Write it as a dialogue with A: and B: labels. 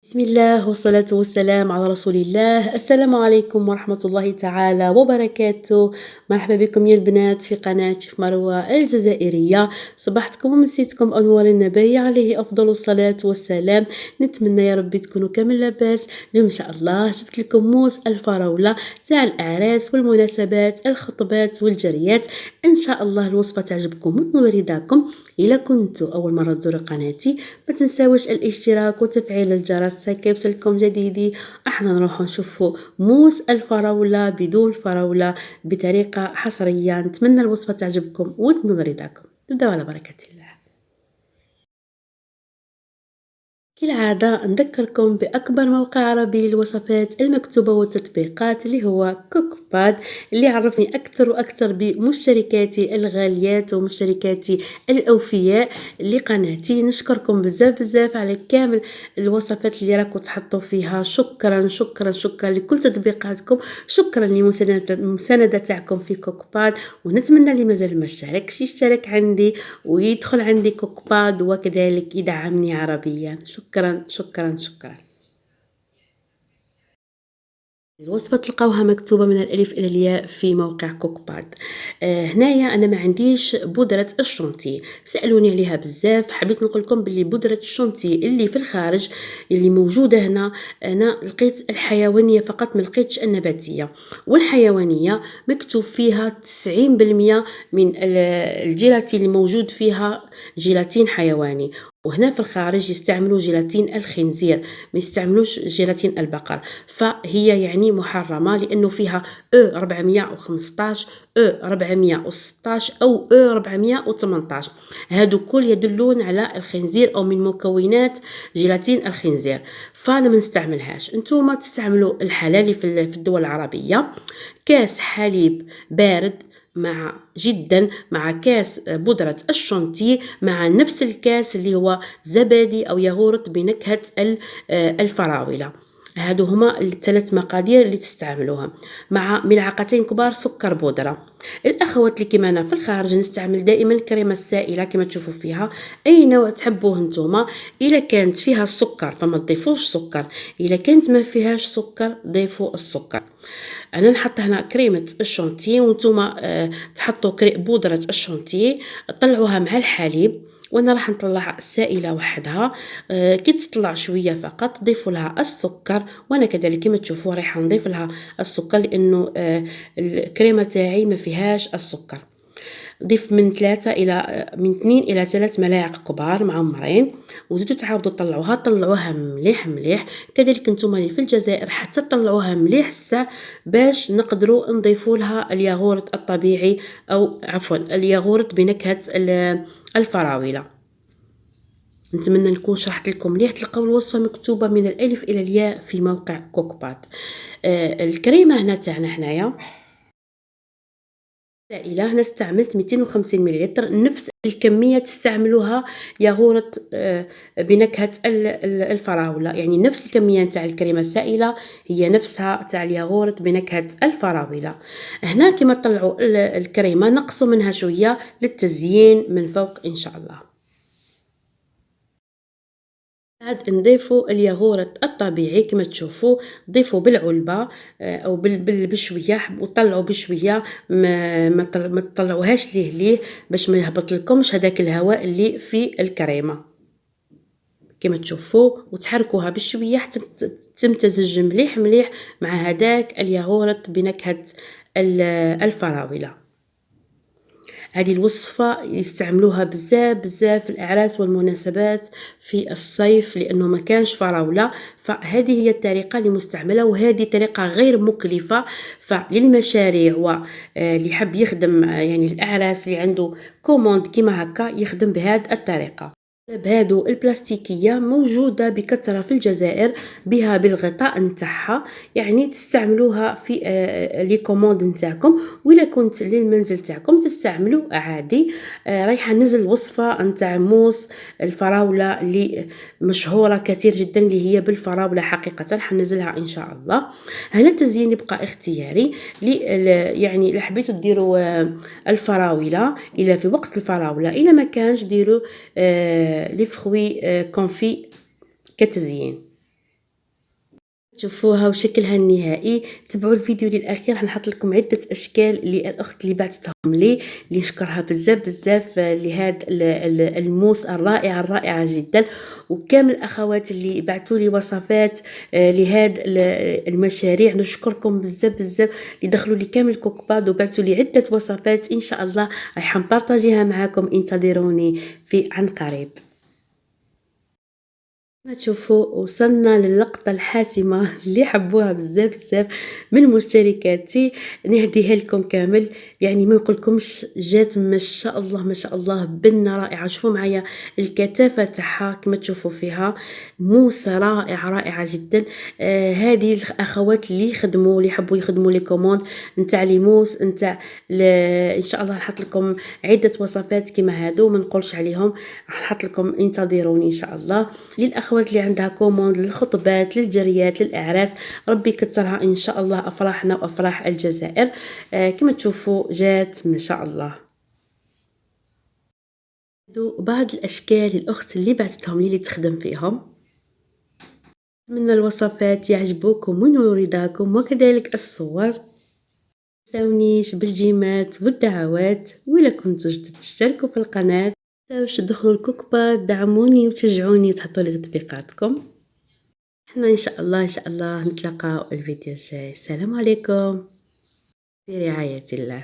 A: بسم الله والصلاة والسلام على رسول الله. السلام عليكم ورحمة الله تعالى وبركاته. مرحبا بكم يا البنات في قناة شيف مروة الجزائرية. صبحتكم ومسيتكم أنوار النبي عليه أفضل الصلاة والسلام. نتمنى يا ربي تكونوا كامل لاباس. اليوم إن شاء الله جبت لكم موس الفراولة تاع الأعراس والمناسبات الخطبات والجريات. إن شاء الله الوصفة تعجبكم وتنول رضاكم. إلا كنتوا أول مرة تزوروا قناتي ما تنساوش الاشتراك وتفعيل الجرس هكا يوصلكم جديدي. احنا نروح نشوفوا موس الفراولة بدون فراولة بطريقة حصرية. نتمنى الوصفة تعجبكم وتنول رضاكم. نبداو على بركة الله. كالعادة نذكركم بأكبر موقع عربي للوصفات المكتوبة والتطبيقات اللي هو كوكباد، اللي عرفني أكثر وأكثر بمشتركاتي الغاليات ومشتركاتي الأوفياء لقناتي. نشكركم بزاف بزاف على كامل الوصفات اللي راكم تحطوا فيها. شكرا شكرا شكرا لكل تطبيقاتكم. شكرا للمساندة تاعكم في كوكباد، ونتمنى اللي مازال ما اشتركش يشترك عندي ويدخل عندي كوكباد وكذلك يدعمني عربيا. شكرا شكرا شكرا. الوصفة تلقاوها مكتوبة من الألف إلى الياء في موقع كوكباد. هنايا أنا ما عنديش بودرة الشونتي، سألوني عليها بزاف. حبيت نقول لكم باللي بودرة الشونتي اللي في الخارج اللي موجودة هنا، أنا لقيت الحيوانية فقط، ما لقيتش النباتية. والحيوانية مكتوب فيها 90% من الجيلاتين اللي موجود فيها جيلاتين حيواني. وهنا في الخارج يستعملوا جيلاتين الخنزير، ما يستعملوش جيلاتين البقر. فهي يعني محرمة لأنه فيها او 415 او 416 أو او 418. هادو كل يدلون على الخنزير أو من مكونات جيلاتين الخنزير، فأنا ما نستعملهاش. انتوما تستعملوا الحلالي في الدول العربية. كاس حليب بارد مع كاس بودرة الشونتي، مع نفس الكاس اللي هو زبادي أو ياغورت بنكهة الفراولة. هادو هما الثلاث مقادير اللي تستعملوها، مع ملعقتين كبار سكر بودرة. الاخوات اللي كيما انا في الخارج نستعمل دائما الكريمه السائله كما تشوفوا فيها. اي نوع تحبوه نتوما. الا كانت فيها السكر فما تضيفوش سكر، الا كانت ما فيهاش سكر ضيفوا السكر. انا نحط هنا كريمه الشونتي، وانتوما تحطوا بودره الشونتي طلعوها مع الحليب، وانا راح نطلع السائله وحدها. كي تطلع شويه فقط ضيفوا لها السكر، وانا كذلك كما تشوفوا راح نضيف لها السكر لانه الكريمه تاعي ما فيهاش السكر. ضيف من 2 إلى 3 ملاعق كبار معمرين، وزيدوا تعاودوا طلعوها مليح مليح. كذلك نتوما اللي في الجزائر حتى طلعوها مليح الساع باش نقدروا نضيفوا لها الياغورت الطبيعي، او عفوا الياغورت بنكهة الفراولة. نتمنى نكون شرحت لكم مليح. تلقاو الوصفة مكتوبة من الألف إلى الياء في موقع كوكباد. الكريمة هنا تاعنا حنايا سائلة، هنا استعملت 250 مليلتر، نفس الكمية تستعملوها ياغورت بنكهة الفراولة، يعني نفس الكمية نتاع الكريمة السائلة هي نفسها تاع الياغورت بنكهة الفراولة. هنا كما تطلعوا الكريمة نقصوا منها شوية للتزيين من فوق إن شاء الله. بعد نضيفوا الياغورت الطبيعي كما تشوفوا، ضيفوا بالعلبة او بشويه، وطلعوا بشويه، ما تطلعوهاش ليه باش ما يهبط لكمش هذاك الهواء اللي في الكريمه كما تشوفوا، وتحركوها بشويه حتى تمتزج مليح مليح مع هذاك الياغورت بنكهه الفراوله. هذه الوصفة يستعملوها بزاف بزاف في الأعراس والمناسبات في الصيف لأنه ما كانش فراولة. فهذه هي الطريقة اللي مستعملة، وهذه طريقة غير مكلفة. فللمشاريع واللي حب يخدم يعني الأعراس اللي عنده كوموند كيما هكا يخدم بهذه الطريقة. بهادو البلاستيكية موجودة بكثرة في الجزائر، بها بالغطاء نتاعها، يعني تستعملوها في لي كوموند نتاعكم. وإلا كنت للمنزل تاعكم تستعملوا عادي. رايحة ننزل وصفة نتاع موس الفراولة اللي مشهورة كثير جدا، اللي هي بالفراولة حقيقة حنزلها إن شاء الله. هنا التزيين يبقى اختياري. يعني إلا حبيتوا ديروا الفراولة إلا في وقت الفراولة، إلا ما كانش ديروا لي فخوي كونفي كتزيين. تشوفوها وشكلها النهائي. تبعوا الفيديو للأخير، حنحط لكم عدة أشكال للأخت اللي بعثتهم لي، اللي نشكرها بزاف بزاف لهاد الموس الرائعة الرائعة جدا. وكامل الأخوات اللي بعثوا لي وصفات لهاد المشاريع، نشكركم بزاف بزاف اللي دخلوا لي كامل كوكباد وبعثوا لي عدة وصفات. إن شاء الله راح نبارطاجيها معاكم، انتظروني في عن قريب. كما تشوفوا وصلنا للقطة الحاسمة اللي حبوها بزاف بزاف من مشتركاتي، نهديها لكم كامل. يعني ما نقولكمش جات ما شاء الله ما شاء الله بنة رائعة. شوفوا معايا الكثافة تاعها كما تشوفوا فيها، موس رائع رائعة جدا. هذه الاخوات اللي يخدموا اللي يحبوا يخدموا لي كوموند نتاع لي موس نتاع ان شاء الله نحط لكم عدة وصفات كما هادو، ما نقولش عليهم، راح نحط لكم انتظروني ان شاء الله. للاخوات اللي عندها كوموند للخطبات للجريات للاعراس، ربي يكثرها ان شاء الله افراحنا وافراح الجزائر. كما تشوفوا جات ما شاء الله. هادو بعض الاشكال الاخت اللي بعثتهم لي اللي تخدم فيهم. من الوصفات يعجبوكم ونور رضاكم وكذلك الصور. تنساونيش بالجيمات والدعوات، وإلا كنتوا جدد تشتركوا في القناة، متنساوش تدخلوا الكوكبا دعموني وتشجعوني وتحطوا لي تطبيقاتكم. احنا ان شاء الله ان شاء الله نتلاقاو الفيديو الجاي. السلام عليكم، في رعاية الله.